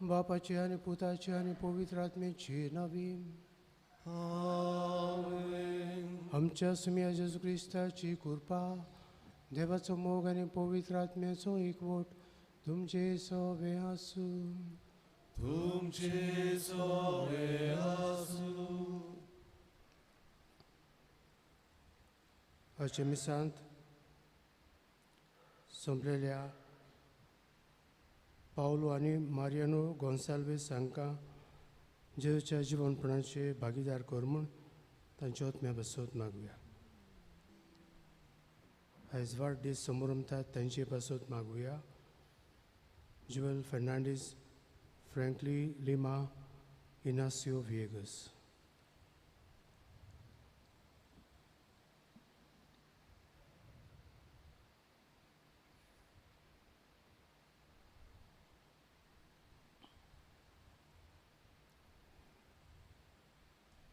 बापाची आणि पुताची आणि पवित्र आत्म्याची नावी. आमच्या सुमिया येशू ख्रिस्ताची कृपा, देवाचो मोग आणि पवित्र आत्म्याचो एकवट तुमचे सवे आसू. तुमचे सवे आसू. हाचे मिसांत संपलेल्या पावलो आणि मारियानो गोन्साल्वेस हांकां जेजूच्या जिवनपणाचे भागीदार कर म्हूण तांचे आत्म्या बसत मागुया. आयज वाडदीस समोर उमतात तांचे बसत मागुया. जुएल फेर्नांडीस, फ्रँकली लिमा, इनासियो व्हिएगस.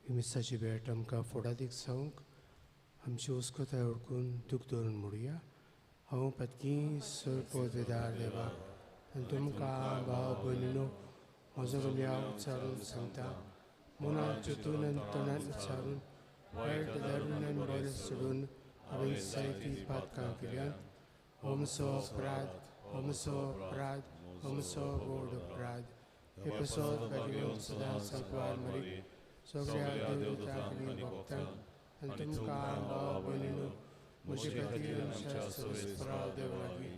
मिसाची भेट आमकां फुडादीक जावंक आमची उस्कोताय ओळखून दूख धरून म्हणुया. हांव पत्की सरपोदार देवाक आनी तुमकां भाव भयणीनो म्हजो गुन्यांव उच्चारून सांगता. मनांत चिंतून आनी तोंडांत उच्चारून वायट धरून आनी बरें सोडून हांवें जायतीं पातकां केल्यांत. हो म्हजो व्हड अपराध. हे पसत बेगीन सदांच सांगपार मरी सगळ्या देवतांक आनी भक्तांक आनी तुमकां भाव भयणीनो म्हजे खातीर आमच्या सर्वेस्पराव देवा लागीं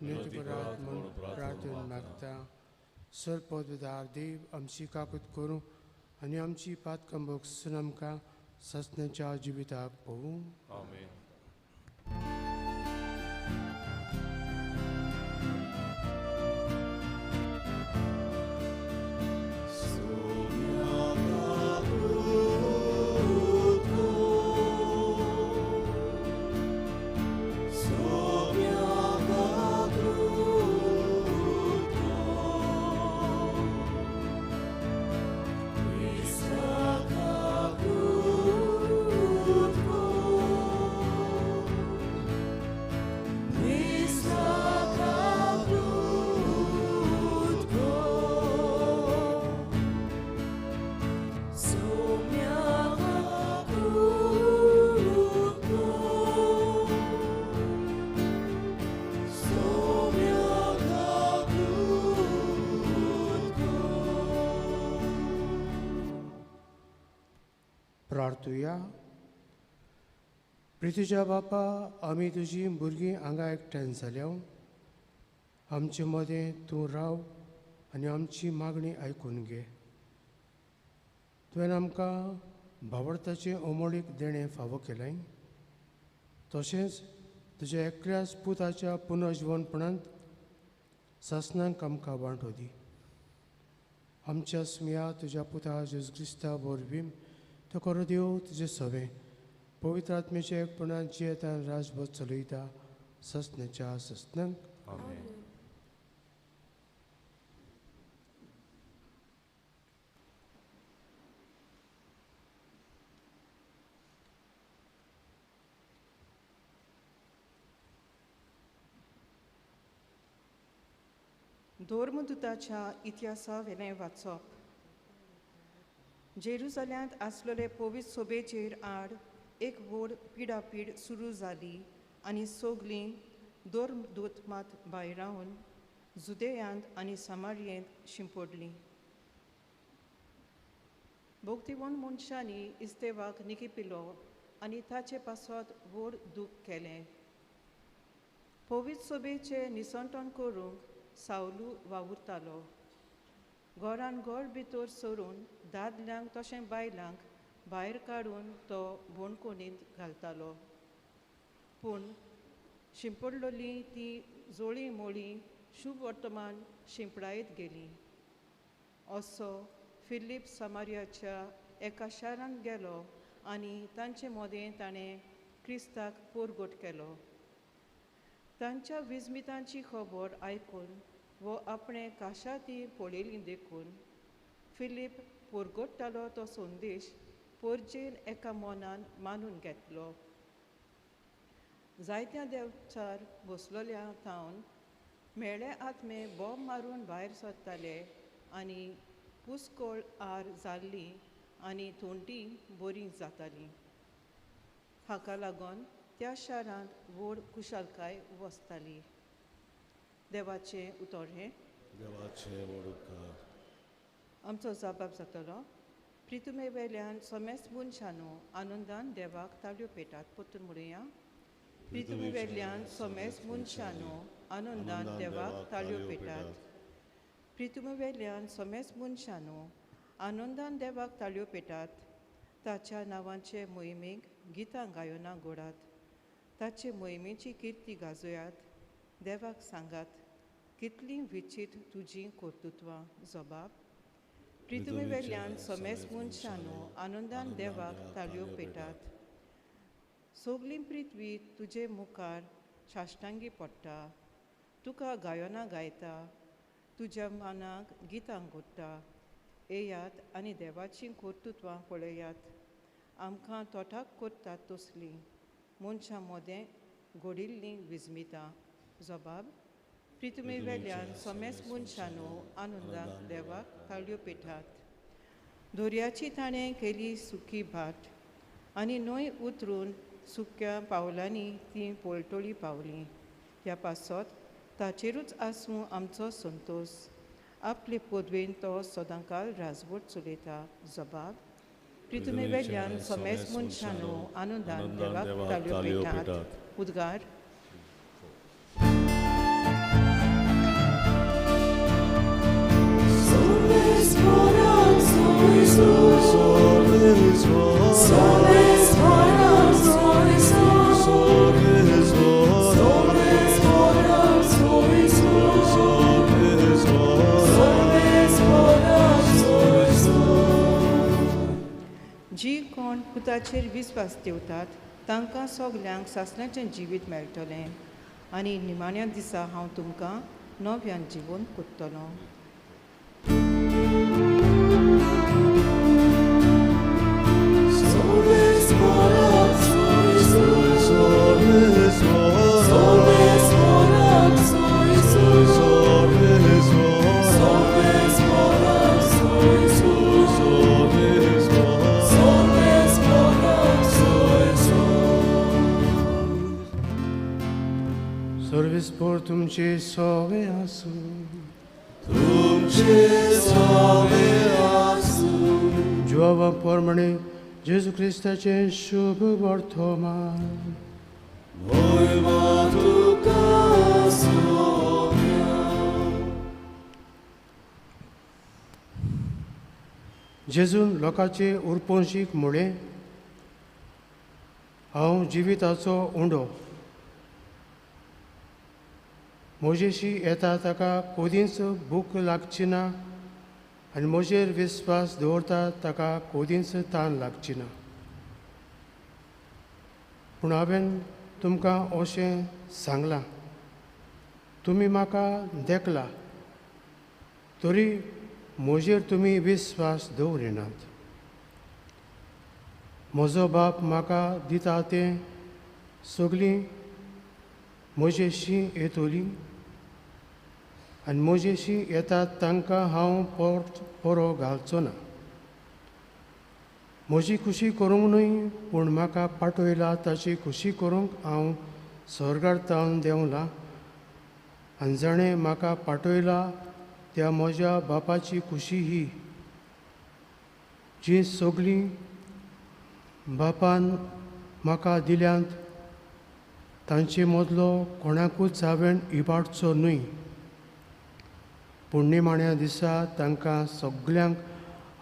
नित्य करात म्हूण प्रार्थना मागता. सरपददार देव आमची काकूत करूं आनी आमची पातकां भोगसून आमकां ससण्याच्या जिविताक पळोवूं. आमेन. प्रार्थुया. प्रितीच्या बापा, आमी तुजी भुरगीं हांगा एकठांय जाल्या. आमचे मदें तूं राव आनी आमची मागणी आयकून घे. तुवें आमकां भावार्थाचें ओमळीक देणें फावो केलें. तशेंच तुज्या एकल्याच पुताच्या पुनर्जिवनपणांत सासणांक आमकां वांटो दी. आमच्या सुमिया तुज्या पुता जेजू क्रिस्ता वरवीं तो करो देव तुजें सवें पवित्र आत्म्याच्या एकपणान जियेता आनी राजभर चलयता ससण्याच्या ससनांक. आमेन. धर्मदुताच्या इतिहासा वेलें वाचप. जेरुसल्यांत आसलेले पवित्र सोबेचेर आड एक व्हड पिडापीड सुरू जाली आनी सगळीं धर्मदूत मात भायर रावन जुदेयांत आनी समारियेंत शिंपडलीं. भोगतीवन मनशांनी इस्तेवाक निकिपिलो आनी ताचे पासत व्हड दूख केलें. पवित्र सोबेचें निसंतण करूंक सावलू वावुरतालो. घरान घर भितर सरून दादल्यांक तशें बायलांक भायर काडून तो बोणकुणींत घालतालो. पूण शिंपडलोलीं तीं जोळीं मोळीं शुभ वर्तमान शिंपडायत गेलीं. असो फिलीप समारियाच्या एका शारांत गेलो आनी तांचे मदें ताणें क्रिस्ताक पोरगोट केलो. तांच्या विजमितांची खबर आयकून वो आपणे काशातीं पळयलीं देखून फिलीप पोरगोट्टालो तो संदेश पोरजेन एका मोनान मानून घेतलो. जायत्या देवचार बसलोल्या थावन मेळे आत्मे बोब मारून भायर सरताले आनी पुस्कोळ आर जाल्ली आनी थोंडी बरी जाताली. हाका लागून त्या शारांत व्हड कुशलकाय वसताली. देवाचे उतोरे. देवाचे वडकार. आमचो जबाब जातलो. प्रितुमे वेल्यान सोमेस मनशानो आनंदान देवाक ताळयो पेटात. पोत्तून म्हणुया. प्रितुमे वेल्यान सोमेस मनशानो आनंदान देवाक ताळयो पेटात. प्रितुमे वेल्यान सोमेस मनशानो आनंदान देवाक ताळयो पेटात. ताच्या नांवाचे मोहिमेक गितां गायनां घोडात. ताचे मोहिमेची किर्ती गाजोयात. देवाक सांगात, कितलीं विचित्र तुजीं कर्तुत्वां. जबाब. प्रितुमे वेल्यान सोमेस मनशानो आनंदान देवाक ताळयो पेटात. सोगलीं पृथ्वी तुजे मुखार साश्टांगी पडटा. तुका गायनां गायता. तुज्या मनाक गितां घोडटा. येयात आनी देवाचीं कर्तुत्वां पळयात. आमकां तोटाक करतात तसलीं मनशां मोदें घोडिल्लीं विस्मितां. जबाब. प्रितुमे वेल्यान सोमेस मनशानो आनंदान देवाक ताळयो पेटात. दोर्याची ताणें केली सुकी भाट आनी न्हंय उतरून सुक्या पावलांनी ती पोळटोळी पावली. ह्या पासत ताचेरूच आसूं आमचो संतोश. आपले पदवेन तो सदांकाल राजवट चलयता. जबाब. प्रितुमे वेल्यान सोमेस मनशानो आनंदान देवाक ताळयो पेटात. उद्गार. जी कोण पुताचेर विस्वास ठेवतात तांकां सगल्यांक सासणाचें जिवीत मेळटलें आनी निमाण्या दिसा हांव तुमकां नव्यान जिवन कोत्तलों. सर्वेस्पोर तुमचे सवे आसूं. तुमचे सवे आसूं. जुवावा पोरमणे जेजू क्रिस्ताचें शुभ वर्तमान. महिमा तुका सोम्या. जेजून लोकांचे उरपोंशीक म्हळें, हांव जिविताचो उंडो. म्हजेशी येता ताका कोदींच भूक लागची ना आनी म्हजेर विस्वास दवरता ताका कोदींच तान लागची ना. पूण हांवें तुमकां अशें सांगलां, तुमी म्हाका देखला तरी म्हजेर तुमी विस्वास दवरिनात. म्हजो बाप म्हाका दिता तें सगलीं म्हजेशी येतलीं आनी म्हजेशी येतात तांकां हांव परो घालचो ना. म्हजी खुशी करूंक न्हय, पूण म्हाका पाठयला ताची खुशी करूंक हांव स्वर्गांतान देंवलां. आनी जाणें म्हाका पाठयला त्या म्हज्या बापाची खुशी ही, जी सगलीं बापान म्हाका दिल्यांत तांचे मदलो कोणाकूच हांवें इबाडचो न्हय, पूण निमाण्या दिसा तांकां सगल्यांक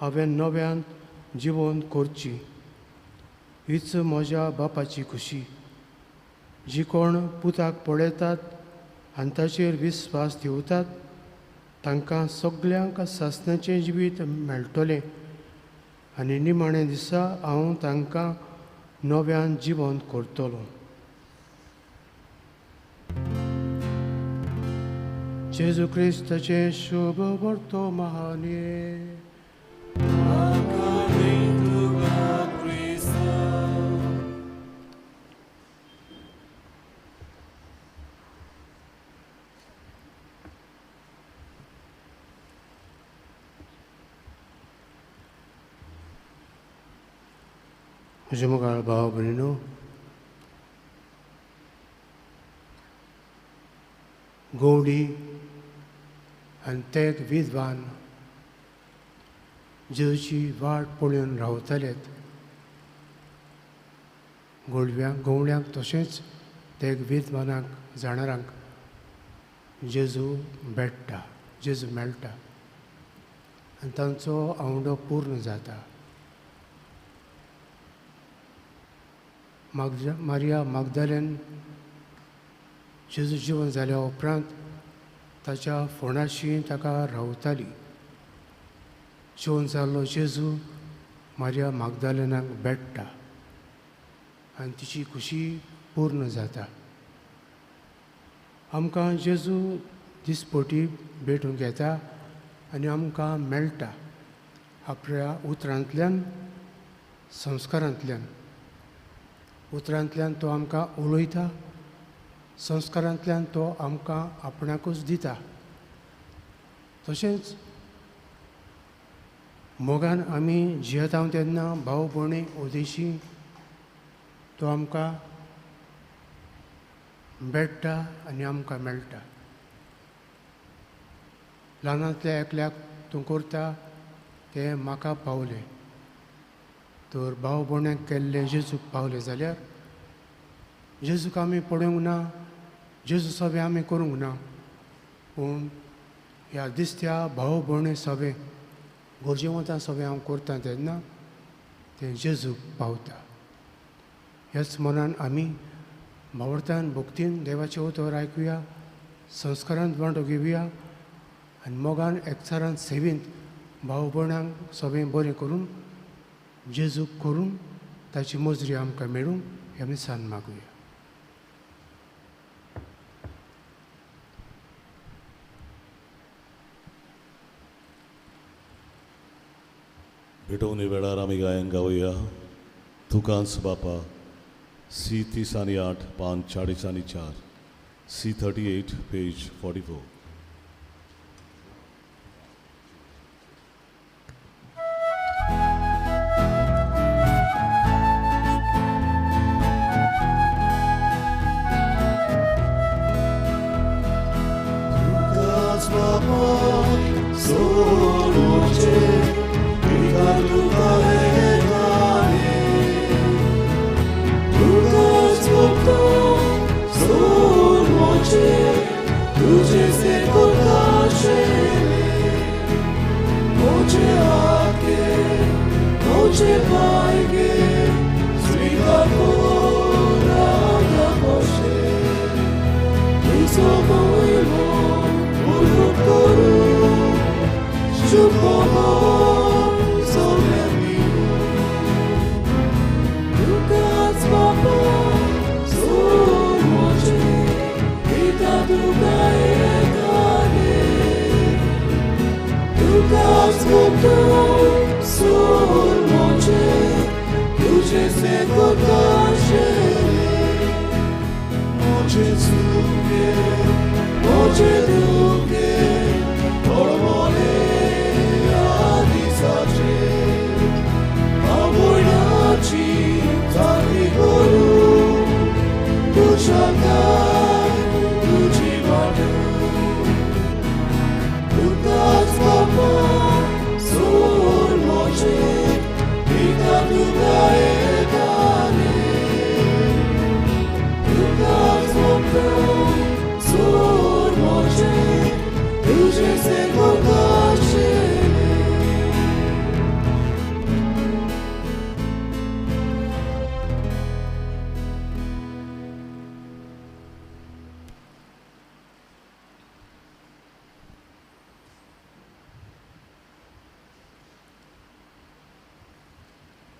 हांवें नव्यान जिवन करची. हीच म्हज्या बापाची खुशी. जी कोण पुताक पळयतात आनी ताचेर विस्वास ठेवतात तांकां सगल्यांक सासणाचें जिवीत मेळटलें आनी निमाण्या दिसा हांव तांकां नव्यान जिवन करतलों. जेजू क्रिस्ताचें शुभ वर्तमाने. म्हज्या मुखार भाव भयणीनो, गवडी आनी तेग विद्वान जेजूची वाट पळोवन रावतलेत. गवळ्यांक तशेंच तेग विद्वानांक जाणारांक जेजू भेटटा, जेजू मेळटा आनी तांचो आवंडो पूर्ण जाता. मारिया मागदलेन जेजू जिवन जाल्या उपरांत ताच्या फोंडाशी ताका रावताली. जिवन जाल्लो जेजू मारिया मागदलेनाक भेटटा आनी तिची खुशी पूर्ण जाता. आमकां जेजू दिसपटी भेटूंक येता आनी आमकां मेळटा आपल्या उतरांतल्यान, संस्कारांतल्यान. उतरांतल्यान तो आमकां उलयता, संस्कारांतल्यान तो आमकां आपणाकूच दिता. तशेंच मोगान आमी जियेता तेन्ना भाव भयणी उदेशी तो आमकां भेटटा आनी आमकां मेळटा. ल्हानांतल्या एकल्याक तूं करता तें म्हाका पावलें. तर भाव भयणांक केल्लें जेजूक पावलें जाल्यार जेजूक आमी पळोवंक ना, जेजू सभे आमी करूंक ना, पूण ह्या दिसत्या भाव भयणी सभे, गोरजेवंतां सभे हांव करता तेन्ना तें जेजूक पावता. ह्याच मनान आमी भावार्थान भक्तीन देवाचें उतर आयकुया, संस्कारांत वांटो घेवया आनी मोगान एकचारान सेवींत भाव भयणांक सगळें बरें करून जेजूक करून ताची मजरी आमकां मेळूं हें आमी सान मागुया. भेटवणी वेळार आमी गायन गावया. तुकांच बापा, C308 पान 40 C38 पेज 44.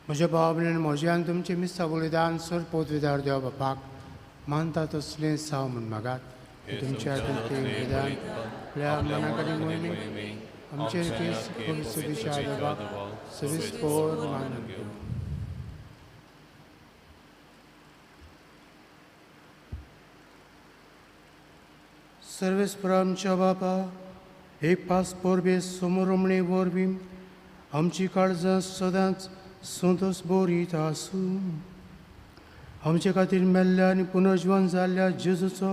म्हज्या भावनेन म्हज्यान तुमचें मिस्ता बलिदान सरपोत विदार देवा बापाक मानता तसलें साव म्हूण मागात. तुमच्या विधान आपल्या मनाक आनी मोहिमे आमचे केस पवित्र देवाक सविस्तर मानून घेवं. सर्वेस्पर आमच्या बापा, एक पास परबे समोरमणे वरवीं आमची काळजां सदांच संतोष बोरितासू आमचे खातीर मेल्ल्या आनी पुनर्जीवन जाल्ल्या जेजूचो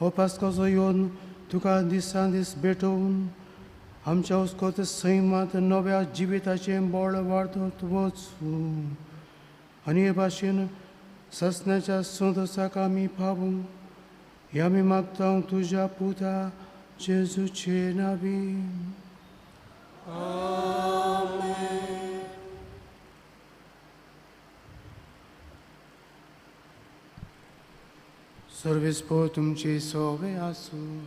उपासकाचो येवन तुका दिसान दीस भेटोवन आमच्या हुस्कोत सैमात नव्या जिविताचें बोळ वाडत वचूं आनी हे भाशेन ससण्याच्या संतोषाक आमी पावूं हे आमी मागता तुज्या पुता जेजूचे नांवी. सर्वेस्पो तुमचे सोवे आसूं.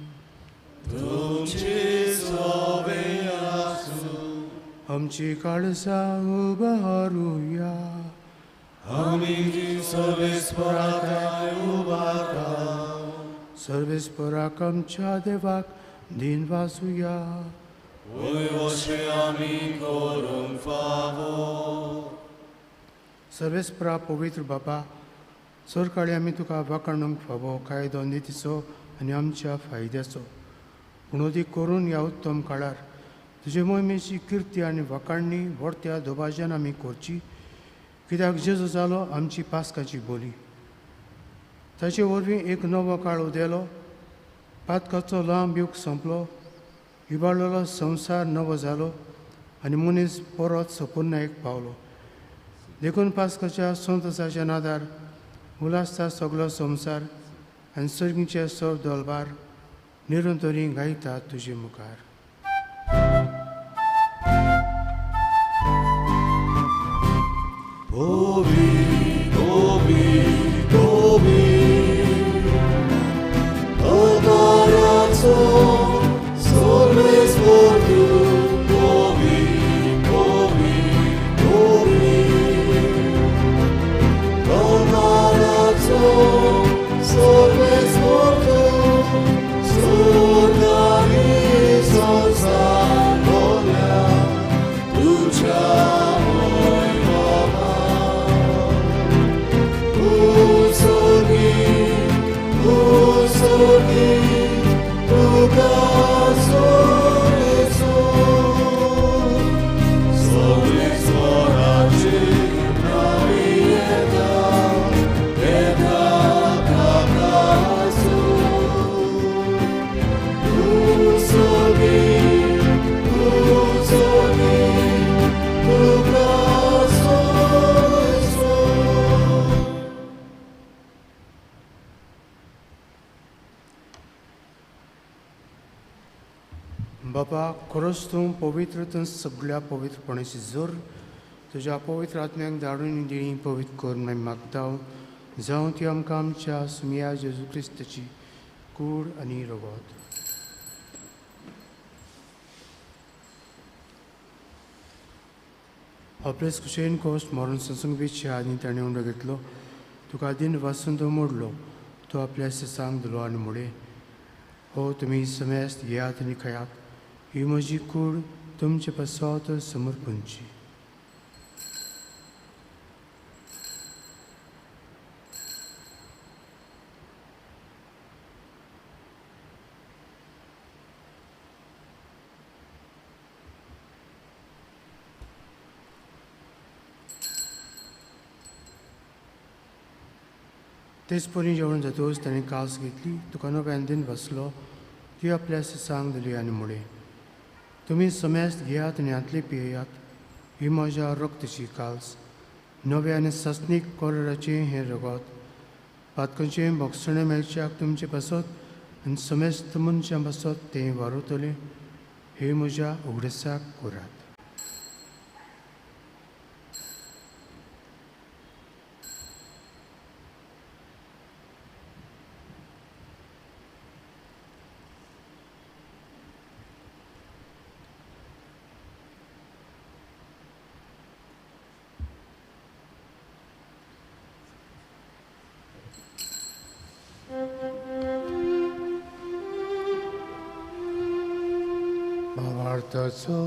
तुमचे सोवे आसूं. आमची काळजां उबारुया. आमी सर्वेस्पराकाय उबारता. सर्वेस्पराक आमच्या देवाक दिन वाजुया. वयवशे आमी करूंक फावो. सर्वेस्परा पवित्र बाबा सरकाळी आमी तुका वाखाणूंक फावो कायदो नितीचो आनी आमच्या फायद्याचो पूण अदीक करून ह्या उत्तम काळार तुजे मोहिमेची किर्ती आनी वाखाणणी व्हडत्या दोबाज्यान आमी करची कित्याक जेजू जालो आमची पास्काची बोली. ताचे वरवीं एक नवो काळ उदेलो. पातकाचो लांब युग संपलो. इबाडलेलो संवसार नवो जालो आनी मनीस परत संपूर्णायेक पावलो. देखून पास्काच्या संतोशाच्या नादार उलासता सगलो संवसार आनी सर्गीचे सर दलबार निरंतरी गायतात तुजे मुखार. बाबा खरोच तूं पवित्रतून सगळ्या पवित्रपणाची जोर तुज्या पवित्र आत्म्याक धाडून दिणी पवित्र करून आमी मागता जावं ती आमकां आमच्या सुमिया जेजू क्रिस्ताची कूड आनी रगत. आपलेच कुशेन कोस्ट मारून संसंगीचे आनी ताणें उंडो घेतलो. तुका दिन वाचून तो मोडलो. तो आपल्या सांग दिलो आनी मुळे हो तुमी समेस्त येयात आनी खयात. ही म्हजी कूड तुमचे पासत समर्पणची. तेच परी जेवण जातोच ताणें कास घेतली. तुका नव्यान दिन बसलो. ती आपल्या सांग दिली आनी मुळे तुमी समेस्त घेयात आनी हातले पियेयात. ही म्हज्या रक्तची काल्स नव्या आनी सस्नीक कोराचें हें रगत पातकांचें भोगसणें मेळच्याक तुमचे पासत आनी समेस्त मनशां पासत तें वारयतलें. हे म्हज्या उगडसाक करात. Bartaco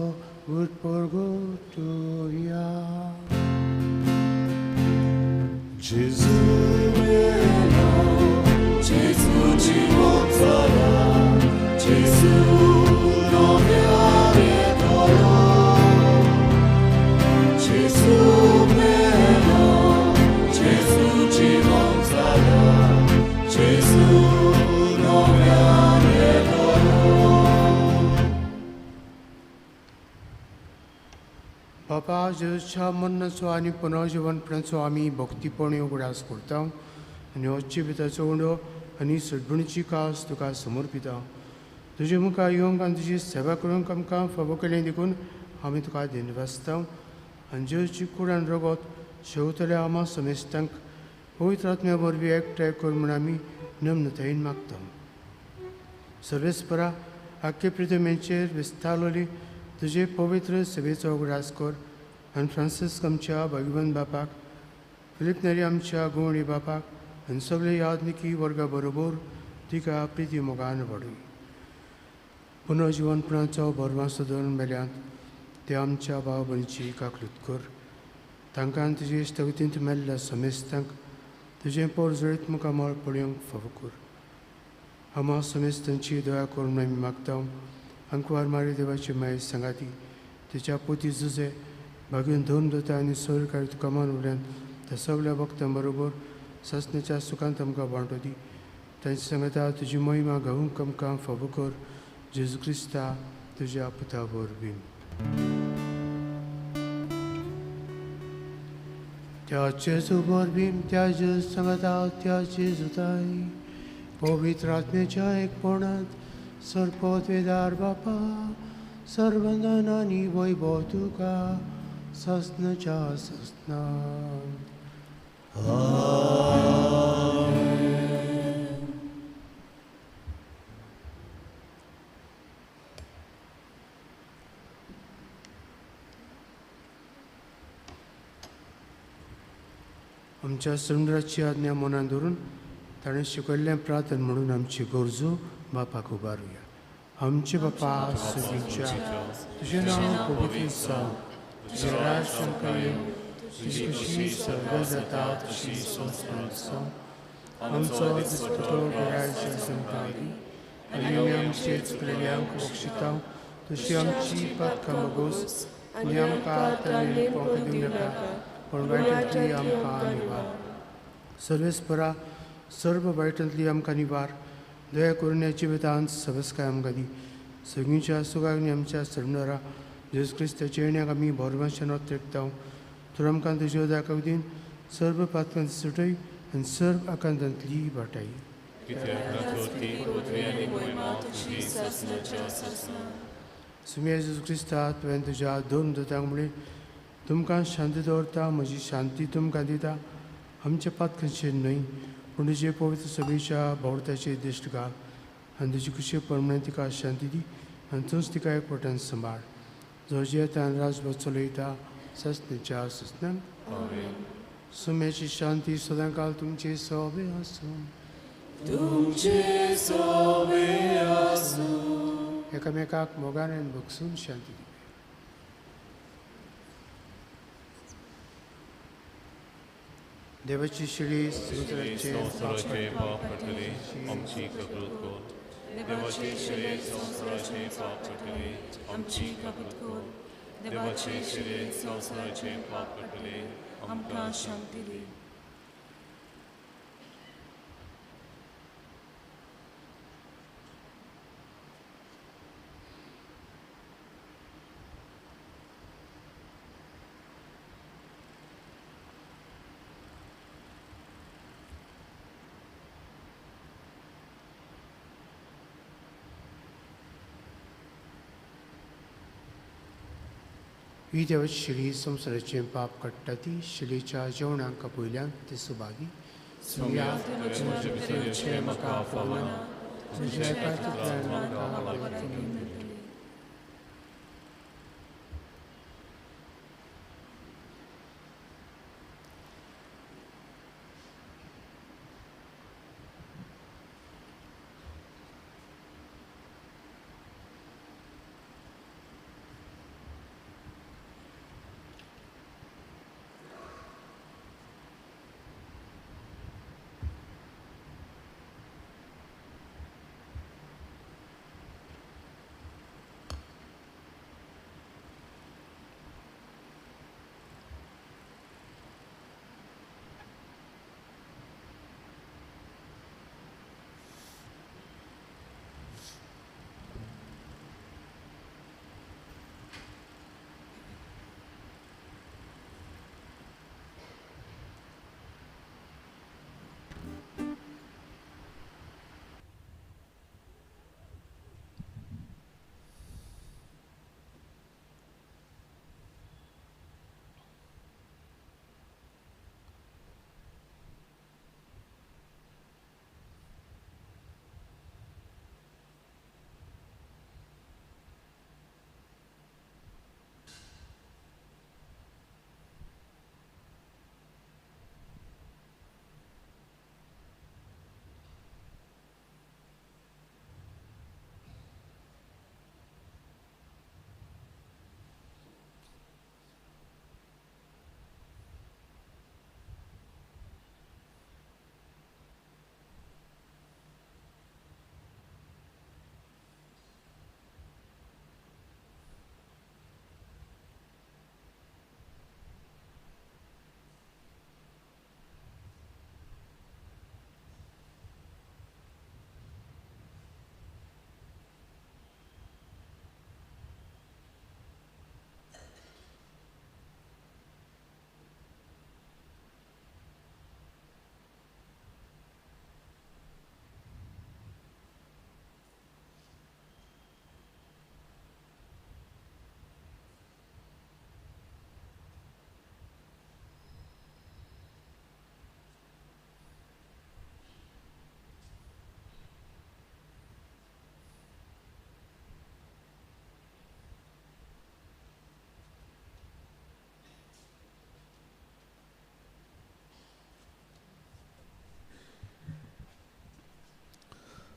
ut porgotoria. Gesù meno, Gesù ci mozzarà, Gesù non mi ha detto, Gesù बापा जेच्या मन्नाचो आनी पुनर्जीवनपणाचो आमी भक्तीपणी उगडास करता आनी होच्चे भितरचो उंडो आनी सडबणीची कास तुका समर्पिता. तुजे मुखार येवंक आनी तुजी सेवा करूंक आमकां फावो केलें देखून आमी तुका दिनवासता आनी जेची कुडान रगत शेवतल्या आमा समेस्तांक पवित्र आत्म्या वरवीं एकठांय कर म्हूण आमी नम्रतायेन मागता. सर्वेस्परा आख्खे पृथ्वीचेर विस्तारलोली तुजे पवित्र सेवेचो उगडास कर आनी फ्रांसीस आमच्या भगवंत बापाक, फिलीप नेरी आमच्या गोवणी बापाक आनी सगळे यादनिकी वर्गा बरोबर तिका प्रिती मोगान वाडय. पुनर्जीवनपणाचो बरवासो धरून मेल्यांत ते आमच्या भाव भयणीची काकलूत कर. तांकां तुजे इश्टगतींत मेल्ल्या समेस्तांक तुजें पोर जळीत मुखामळ पळोवंक फावो कर. आमा समेस्तांची दया करून आमी मागता. अंकवार मारी देवाची माय सांगाती तिच्या पोती झुजे भाग्यून धरून दोता आनी सौरकारी तुका मान उरल्यान त्या सगळ्या भक्तां बरोबर ससण्याच्या सुखांत आमकां वांटो दी. तांची सांगता तुजी महिमा गावूंक आमकां फावो कर. जेजू क्रिस्ता तुज्या पुता वरवीं. त्या जेजू वरवीं त्या जेजू सांगता त्या जेजूताय पवित्र आत्म्याच्या एकपणांत सरपत वेदार बापा सर्वंदन आनी वैभव तुका ससनच्या ससना. आमच्या समुद्राची आज्ञा मनान धरून ताणें शिकयल्लें प्रार्थना म्हणून आमची गरजो बापाक उबारुया. आमचे बापा सुगीच्या तुजें नांव पवित्र जावं, तुजें राज आमकां येवं, तुजी खुशी सर्व जाता तशी संस्कृत जावं. आमचो दिसपतो गरायच्या आमकां दी आनी आमी आमचे चुकलेल्यांक बक्षिता तशी आमची पातकां मागोस आनी आमकां ताणें पोंक दिवं नाका पण वायटांतली आमकां निवार. सर्वेस्परा सर्व वायटांतली आमकां निवार. दया करून ह्या जिवितांत सबस्काय आमकां दी. सगळींच्या सुगाग्नी आमच्या सरणारा जेजू क्रिस्ताच्या येण्याक आमी भरवशान तेकता. तर आमकां तुज्यो दाखोव दिन सर्व पातकांत सुटय आनी सर्व आकांतांतली वाटाय. सुम्या जेजू क्रिस्ता तुवें तुज्या दोन दुतांक म्हणलें तुमकां शांती दवरता, म्हजी शांती तुमकां दिता. आमच्या पातकांचेर न्हय पूण तुजे पवित्र सभेच्या भोवताचेर दिश्ट घाल आनी तुजी खुशी परमणे तिका शांती दी आनी तूंच तिका एकवटान सांबाळ. जो जेतान राजभार चलयता ससनेच्या ससनान. सुम्याची शांती सदां काल तुमचे सोबे आसूं. एकामेकाक मोगान आनी बगसून शांती दी. देवाची शिडी समुद्राचे पाप काडटली आमची काकूत कर. देवाची शिडी संवसाराचे पाप काडटली आमची काकूत कर. देवाची शिडी संवसाराचे पाप काडटली आमकां शांती दी. ही देवाची शिडी संवसाराचें पाप काडटा ती शिडीच्या जेवणाक पयल्यान ती सुभागी. म्हाका फावना तुज्या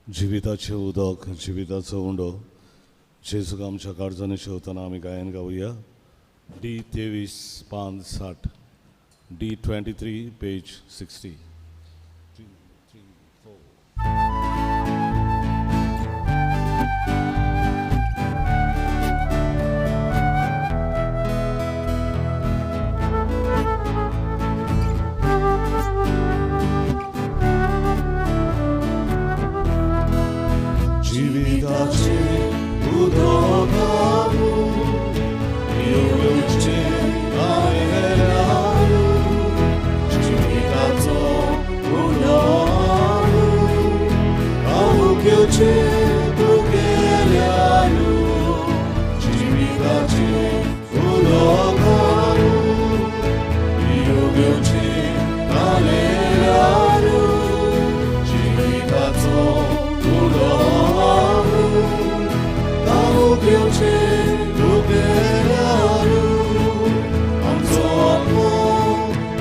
जिविताचे उदक जिविताचो उंडो जेजूक आमच्या काळजांनी शेवताना आमी गायन गावया. D23:5-60 D23 page 60. Jividace udogaru, iubicie Anielaru. Jividaco udogaru, aukiucie Bugeliaru. Jividace udogaru, iubicie Anielaru. Jividaco udogaru, aukiucie Bugeliaru. Amzomo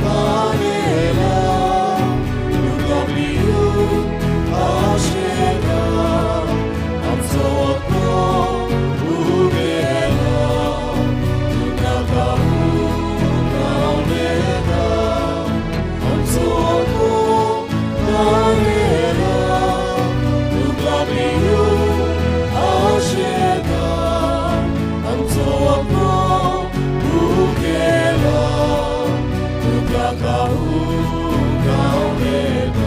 Daniela, Lugabiu Ashega. Amzomo Bugela, Lugabau Naunega. Amzomo Daniela, Lugabiu Ashega. Amzomo Bugela, Lugabau Naunega.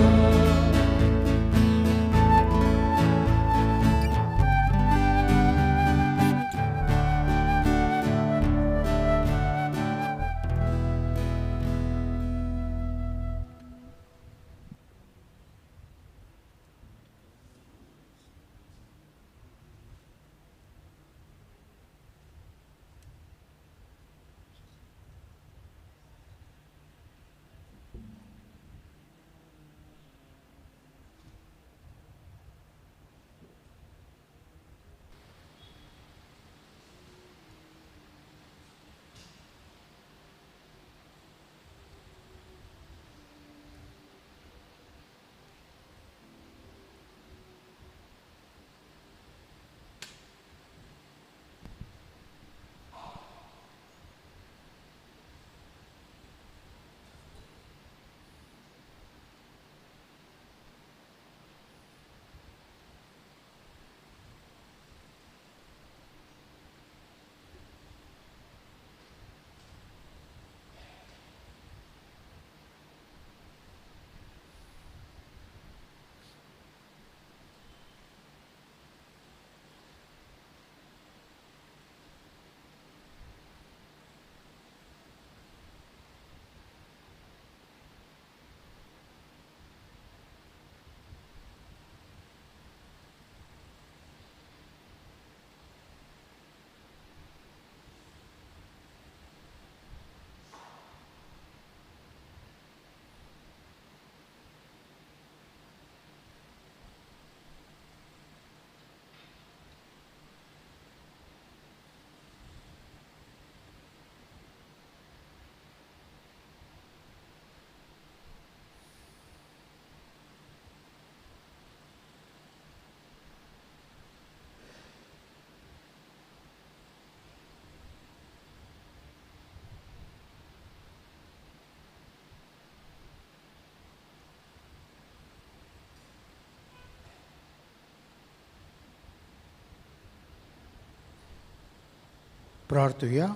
प्रार्थूया.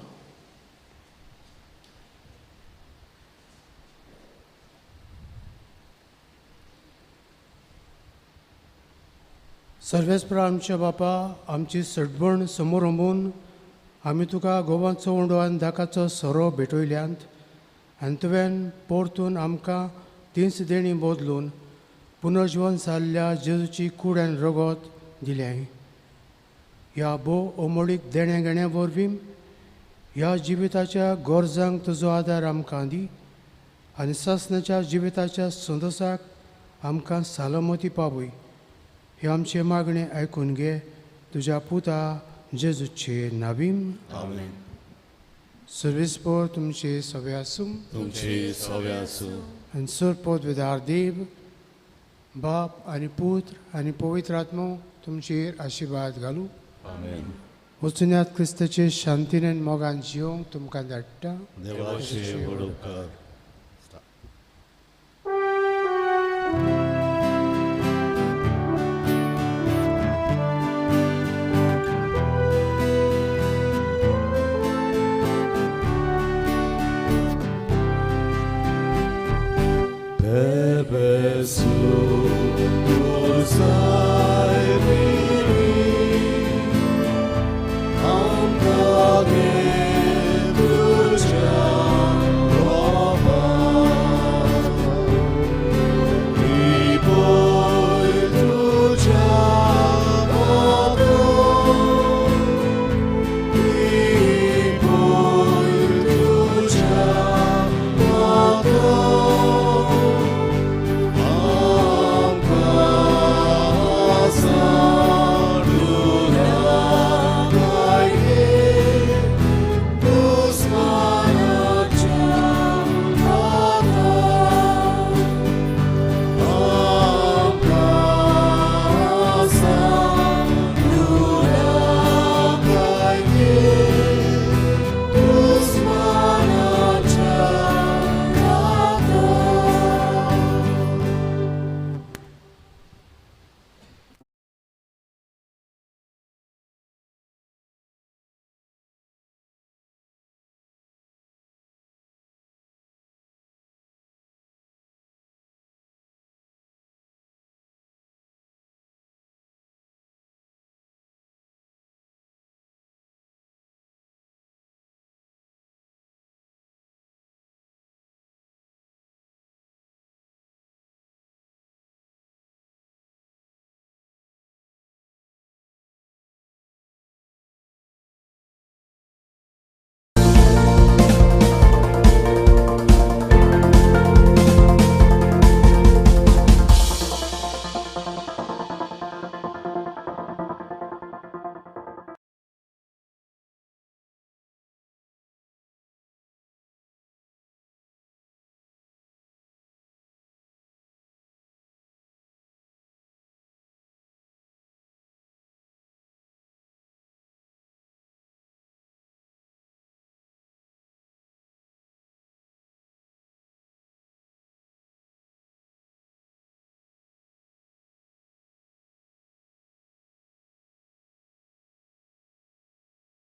सर्वेस्पर आमच्या बापा, आमची सडबण समोर रमून आमी तुका गोवांचो undo आनी दाकाचो सोरो भेटयल्यांत आनी तुवें परतून आमकां तीच देणी बदलून पुनर्जीवन जाल्ल्या जेजूची कूड आनी रगत दिलें. ह्या भोव अमोलीक देण्या घेण्या वरवीं ह्या जिविताच्या गरजांक तुजो आदार आमकां दी आनी ससनाच्या जिविताच्या संदोसाक आमकां सालमती पावय. हे आमचे मागणे आयकून घे तुज्या पुता जेजूचे नांवीं. आमेन. सर्वेस्पर तुमचे सवे आसूं. तुमचे सवे आसूं. आनी सरपद वेदार देव बाप आनी पुत्र आनी पवित्र आत्मो तुमचेर आशिर्वाद घालूं. आमेन. वचून क्रिस्ताचे शांतीन मोगान जिवंक तुमकां धाडटा. देवाचे व्हड उपकार